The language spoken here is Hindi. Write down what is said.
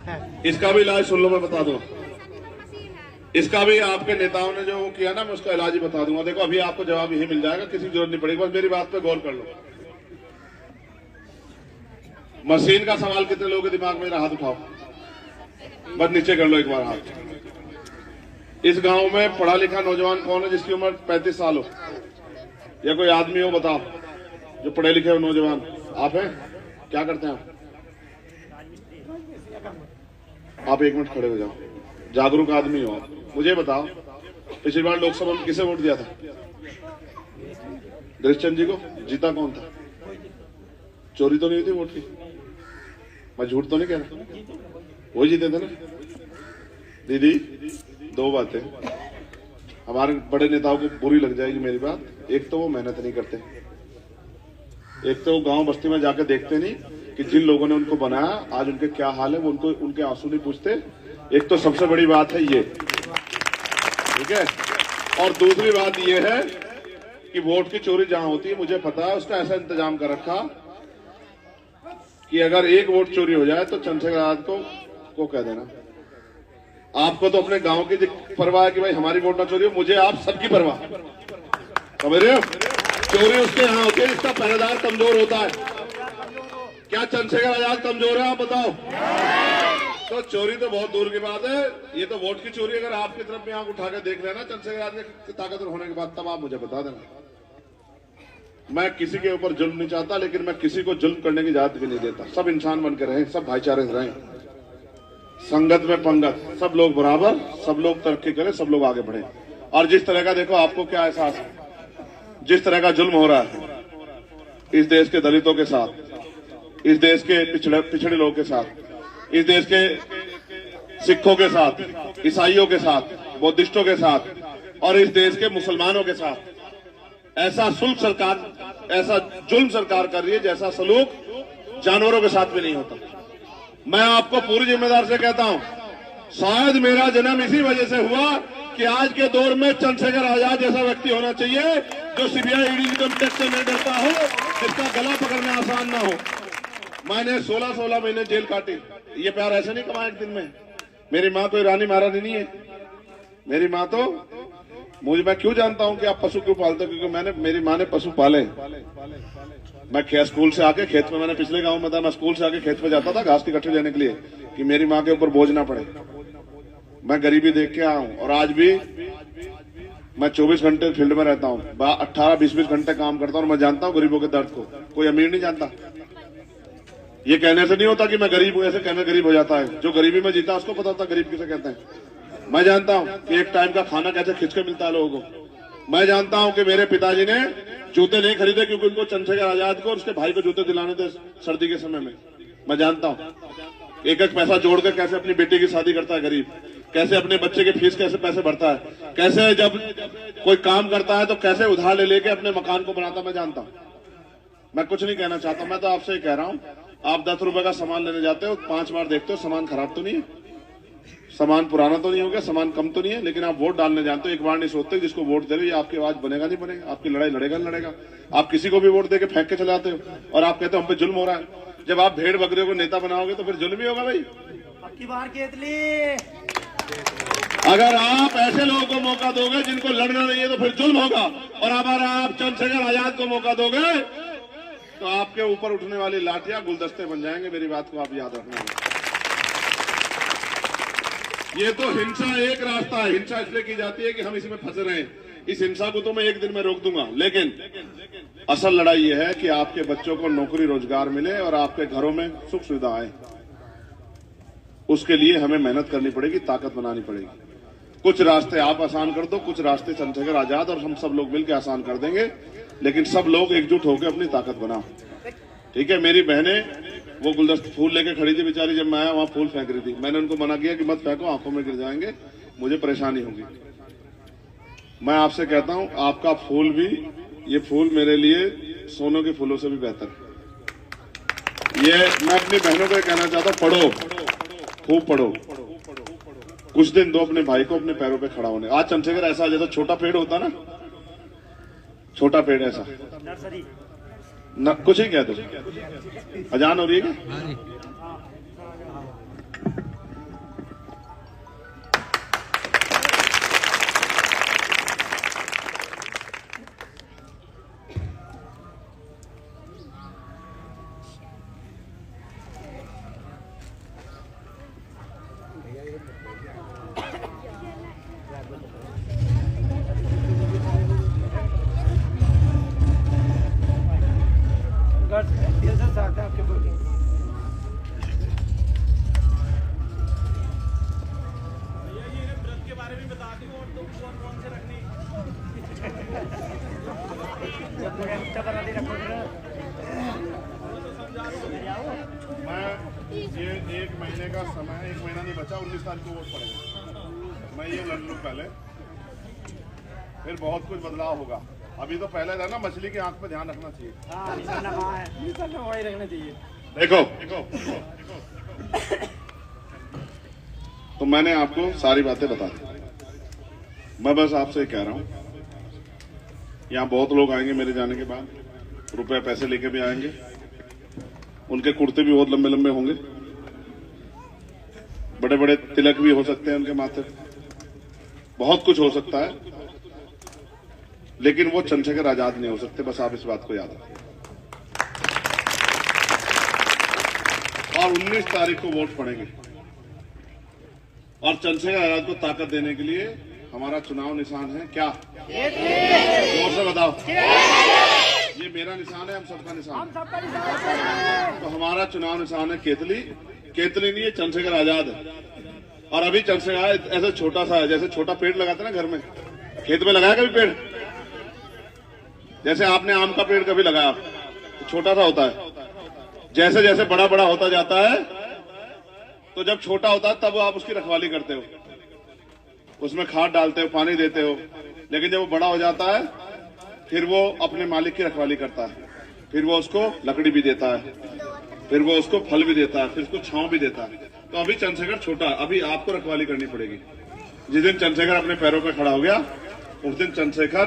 इसका भी इलाज सुन लो, मैं बता दूं। इसका भी आपके नेताओं ने जो किया ना, मैं उसका इलाज ही बता दूंगा। देखो अभी आपको जवाब यही मिल जाएगा, किसी की जरूरत नहीं पड़ेगी, बस मेरी बात पे गौर कर लो। मशीन का सवाल कितने लोगों के दिमाग में, हाथ उठाओ, बस नीचे कर लो एक बार हाथ। इस गांव में पढ़ा लिखा नौजवान कौन है जिसकी उम्र 35 साल हो, या कोई आदमी हो बताओ जो पढ़े लिखे हो नौजवान? आप हैं? क्या करते हैं आप? एक मिनट खड़े हो जाओ, जागरूक आदमी हो आप, मुझे बताओ पिछली बार लोकसभा में किसे वोट दिया था? गिरीश जी को। जीता कौन था? चोरी तो नहीं हुई थी वोट की? मैं झूठ तो नहीं कह रहा, वही जीते थे ना। दीदी दो बातें हमारे बड़े नेताओं को बुरी लग जाएगी मेरी बात। एक तो वो मेहनत नहीं करते, एक तो वो गांव बस्ती में जाकर देखते नहीं कि जिन लोगों ने उनको बनाया आज उनके क्या हाल है, वो उनको उनके आंसू नहीं पूछते। एक तो सबसे बड़ी बात है ये, ठीक है। और दूसरी बात ये है कि वोट की चोरी जहां होती है, मुझे पता है उसका ऐसा इंतजाम कर रखा कि अगर एक वोट चोरी हो जाए तो चंद्रशेखर आजाद को कह देना। आपको तो अपने गांव की परवाह है कि भाई हमारी वोट ना चोरी हो, मुझे आप सबकी परवाह। समझ रहे हो? चोरी उसके यहां होती है जिसका पहरेदार कमजोर होता है। क्या चंद्रशेखर आजाद कमजोर है? आप बताओ। तो चोरी तो बहुत दूर की बात है, ये तो वोट की चोरी अगर आपकी तरफ में आंख उठा के देख लेना चंद्रशेखर आजाद के ताकतवर होने के बाद, तब आप मुझे बता देना। मैं किसी के ऊपर जुल्म नहीं चाहता, लेकिन मैं किसी को जुल्म करने की इजाजत भी नहीं देता। सब इंसान बन के रहें, सब भाईचारे से रहें, संगत में पंगत, सब लोग बराबर, सब लोग तरक्की करें, सब लोग आगे बढ़े। और जिस तरह का देखो आपको क्या एहसास है, जिस तरह का जुल्म हो रहा है इस देश के दलितों के साथ, इस देश के पिछड़े लोगों के साथ, इस देश के सिखों के साथ, ईसाइयों के साथ, बौद्धिस्टों के साथ और इस देश के मुसलमानों के साथ, ऐसा सुल्क सरकार, ऐसा जुल्म सरकार कर रही है जैसा सलूक जानवरों के साथ भी नहीं होता। मैं आपको पूरी जिम्मेदार से कहता हूं, शायद मेरा जन्म इसी वजह से हुआ कि आज के दौर में चंद्रशेखर आजाद जैसा व्यक्ति होना चाहिए जो सीबीआई ईडी इनकम टैक्स से नहीं डरता हो, जिसका गला पकड़ना आसान ना हो। मैंने 16 महीने जेल काटी, ये प्यार ऐसे नहीं कमाया एक दिन में। मेरी माँ कोई रानी महारानी नहीं है, मेरी माँ तो मैं क्यों जानता हूं कि आप पशु क्यों पालते हो, क्योंकि मेरी माँ ने पशु पाले। मैं स्कूल से आके खेत में, मैंने पिछले गांव में था, मैं स्कूल से आके खेत में जाता था घास की गट्ठी लेने के लिए कि मेरी माँ के ऊपर बोझ ना पड़े। मैं गरीबी देख के आया हूं और आज भी मैं 24 घंटे फील्ड में रहता हूं, 18-20 घंटे काम करता हूं और मैं जानता हूं गरीबों के दर्द को। कोई अमीर नहीं जानता। ये कहने से नहीं होता कि मैं गरीब हूं, ऐसे कहने गरीब हो जाता है। जो गरीबी में जीता उसको पता होता गरीब किसे कहते हैं। मैं जानता हूं कि एक टाइम का खाना कैसे खिंच के मिलता है लोगों को। मैं जानता हूं कि मेरे पिताजी ने जूते नहीं खरीदे क्योंकि उनको चंद्रशेखर आजाद को और उसके भाई को जूते दिलाने थे सर्दी के समय में। मैं जानता हूं एक एक पैसा जोड़कर कैसे अपनी बेटी की शादी करता है गरीब, कैसे अपने बच्चे की फीस कैसे पैसे भरता है, कैसे जब कोई काम करता है तो कैसे उधार ले लेके अपने मकान को बनाता। मैं जानता हूं। मैं कुछ नहीं कहना चाहता, मैं तो आपसे ही कह रहा हूं, आप 10 रुपए का सामान लेने जाते हो, 5 बार देखते हो सामान खराब तो नहीं है, सामान पुराना तो नहीं हो गया, सामान कम तो नहीं है, लेकिन आप वोट डालने जानते हो, एक बार नहीं सोचते जिसको वोट दे रहे हो आपकी आवाज बनेगा नहीं बनेगा, आपकी लड़ाई लड़ेगा। आप किसी को भी वोट देके फेंक के चले आते हो और आप कहते हो हम पे जुल्म हो रहा है। जब आप भेड़ बकरियों को नेता बनाओगे तो फिर जुल्म ही होगा भाई। अबकी बार केतली, अगर आप ऐसे लोगों को मौका दोगे जिनको लड़ना नहीं है तो फिर जुल्म होगा। और अगर आप चंद्रशेखर आजाद को मौका दोगे तो आपके ऊपर उठने वाली लाठियां गुलदस्ते बन जाएंगे। मेरी बात को आप याद रखना। ये तो हिंसा एक रास्ता है, हिंसा इसलिए की जाती है कि हम इसमें फंसे रहे। इस हिंसा को तो मैं एक दिन में रोक दूंगा, लेकिन असल लड़ाई ये है कि आपके बच्चों को नौकरी रोजगार मिले और आपके घरों में सुख सुविधा आए। उसके लिए हमें मेहनत करनी पड़ेगी, ताकत बनानी पड़ेगी। कुछ रास्ते आप आसान कर दो, कुछ रास्ते चंद्रशेखर आजाद और हम सब लोग मिलकर आसान कर देंगे, लेकिन सब लोग एकजुट होकर अपनी ताकत बनाओ। ठीक है? मेरी बहनें वो गुलदस्ते फूल लेके खड़ी थी बेचारी, जब मैं आया वहां फूल फेंक रही थी। मैंने उनको मना किया कि मत फेंको, आंखों में गिर जाएंगे, मुझे परेशानी होगी। मैं आपसे कहता हूं आपका फूल भी, ये फूल मेरे लिए सोनों के फूलों से भी बेहतर है। ये मैं अपनी बहनों को कहना चाहता हूं, पढ़ो, खूब पढ़ो, कुछ दिन दो अपने भाई को अपने पैरों पे खड़ा होने। आज चंद्रशेखर ऐसा जैसा छोटा पेड़ होता ना, छोटा पेड़ ऐसा न, कुछ ही कह दो। अजान हो रही है क्या? समय है, 1 महीना नहीं बचा, 19 तारीख को वोट पड़ेगा। मैं ये लड़ लूँ पहले, फिर बहुत कुछ बदलाव होगा। अभी तो पहले था ना, मछली की आंख पे ध्यान रखना चाहिए। हाँ, निशाना वहाँ है, निशाना वहीं रखना चाहिए। देखो तो मैंने आपको सारी बातें बता दी। मैं बस आपसे कह रहा हूं, यहां बहुत लोग आएंगे मेरे जाने के बाद, रुपए पैसे लेके भी आएंगे, उनके कुर्ते भी बहुत लंबे लंबे होंगे, बड़े बड़े तिलक भी हो सकते हैं उनके माथे, बहुत कुछ हो सकता है, लेकिन वो चंद्रशेखर आजाद नहीं हो सकते। बस आप इस बात को याद रखें। और 19 तारीख को वोट पड़ेंगे, और चंद्रशेखर आजाद को ताकत देने के लिए हमारा चुनाव निशान है क्या? जोर से बताओ। ये मेरा निशान है, हम सबका निशान है। तो हमारा चुनाव निशान है केतली। केतली नहीं है, चंद्रशेखर आजाद है। और अभी चंद्रशेखर ऐसे छोटा सा है, जैसे छोटा पेड़ लगाते ना घर में, खेत में लगाया कभी पेड़? जैसे आपने आम का पेड़ कभी लगाया तो छोटा सा होता है, जैसे जैसे बड़ा बड़ा होता जाता है, तो जब छोटा होता है तब आप उसकी रखवाली करते हो, उसमें खाद डालते हो, पानी देते हो, लेकिन जब वो बड़ा हो जाता है फिर वो अपने मालिक की रखवाली करता है, फिर वो उसको लकड़ी भी देता है, फिर वो उसको फल भी देता है, फिर उसको छांव भी देता है। तो अभी चंद्रशेखर छोटा, अभी आपको रखवाली करनी पड़ेगी। जिस दिन चंद्रशेखर अपने पैरों पर खड़ा हो गया, उस दिन चंद्रशेखर